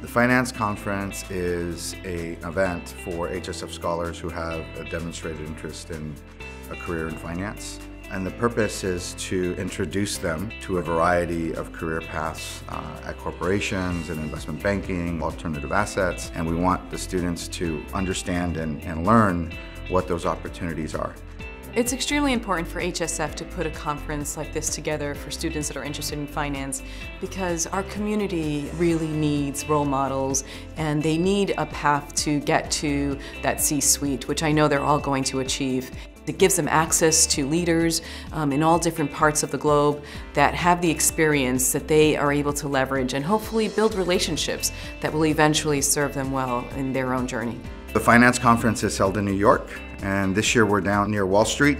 The Finance Conference is an event for HSF scholars who have a demonstrated interest in a career in finance. And the purpose is to introduce them to a variety of career paths at corporations and investment banking, alternative assets, and we want the students to understand and learn what those opportunities are. It's extremely important for HSF to put a conference like this together for students that are interested in finance because our community really needs role models and they need a path to get to that C-suite, which I know they're all going to achieve. It gives them access to leaders in all different parts of the globe that have the experience that they are able to leverage and hopefully build relationships that will eventually serve them well in their own journey. The Finance Conference is held in New York, and this year we're down near Wall Street.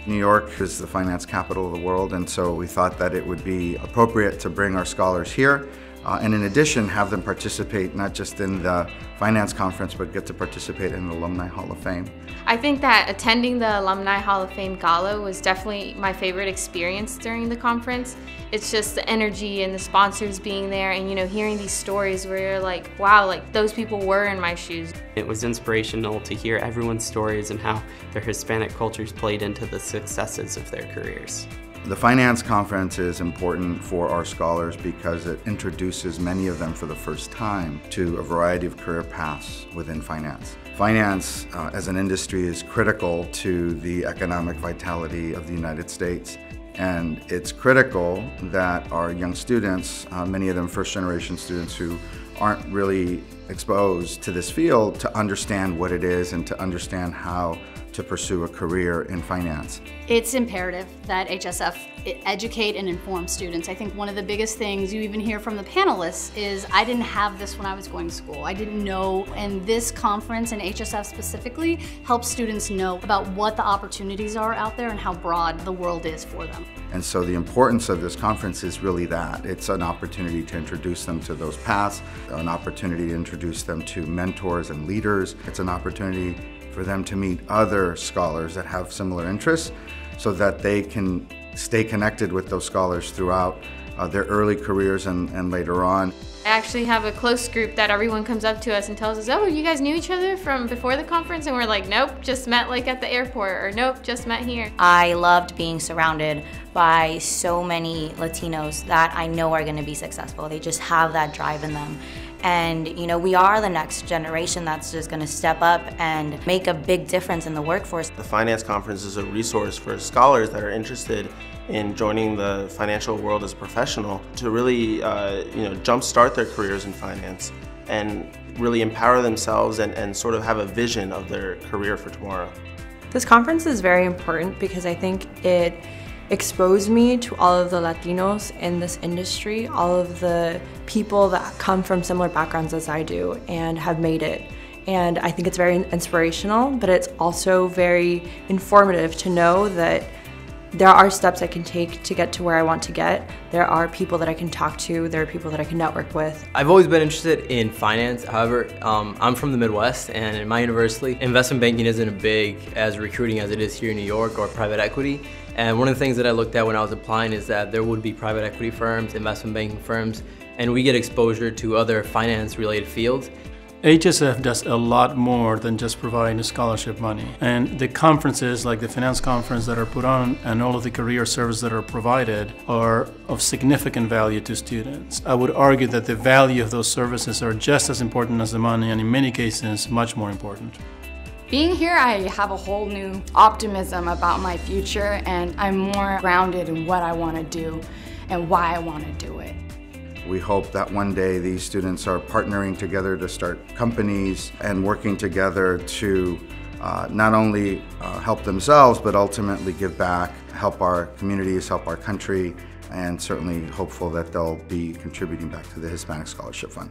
New York is the finance capital of the world, and so we thought that it would be appropriate to bring our scholars here and in addition have them participate not just in the Finance Conference but get to participate in the Alumni Hall of Fame. I think that attending the Alumni Hall of Fame Gala was definitely my favorite experience during the conference. It's just the energy and the sponsors being there and hearing these stories where you're like, wow, like those people were in my shoes. It was inspirational to hear everyone's stories and how their Hispanic cultures played into the successes of their careers. The Finance Conference is important for our scholars because it introduces many of them for the first time to a variety of career paths within finance. Finance as an industry is critical to the economic vitality of the United States. And it's critical that our young students, many of them first-generation students who aren't really exposed to this field, to understand what it is and to understand how to pursue a career in finance. It's imperative that HSF educate and inform students. I think one of the biggest things you even hear from the panelists is, I didn't have this when I was going to school. I didn't know, and this conference and HSF specifically helps students know about what the opportunities are out there and how broad the world is for them. And so the importance of this conference is really that. It's an opportunity to introduce them to those paths, an opportunity to introduce them to mentors and leaders. It's an opportunity for them to meet other scholars that have similar interests so that they can stay connected with those scholars throughout their early careers and later on. I actually have a close group that everyone comes up to us and tells us, oh, you guys knew each other from before the conference? And we're like, nope, just met like at the airport, or nope, just met here. I loved being surrounded by so many Latinos that I know are gonna be successful. They just have that drive in them. And we are the next generation that's just going to step up and make a big difference in the workforce. The Finance Conference is a resource for scholars that are interested in joining the financial world as a professional to really jumpstart their careers in finance and really empower themselves and sort of have a vision of their career for tomorrow. This conference is very important because I think it exposed me to all of the Latinos in this industry, all of the people that come from similar backgrounds as I do and have made it. And I think it's very inspirational, but it's also very informative to know that there are steps I can take to get to where I want to get. There are people that I can talk to, there are people that I can network with. I've always been interested in finance. However, I'm from the Midwest, and in my university, investment banking isn't as big as recruiting as it is here in New York, or private equity. And one of the things that I looked at when I was applying is that there would be private equity firms, investment banking firms, and we get exposure to other finance-related fields. HSF does a lot more than just providing scholarship money. And the conferences like the Finance Conference that are put on and all of the career services that are provided are of significant value to students. I would argue that the value of those services are just as important as the money, and in many cases, much more important. Being here, I have a whole new optimism about my future, and I'm more grounded in what I want to do and why I want to do it. We hope that one day these students are partnering together to start companies and working together to not only help themselves, but ultimately give back, help our communities, help our country, and certainly hopeful that they'll be contributing back to the Hispanic Scholarship Fund.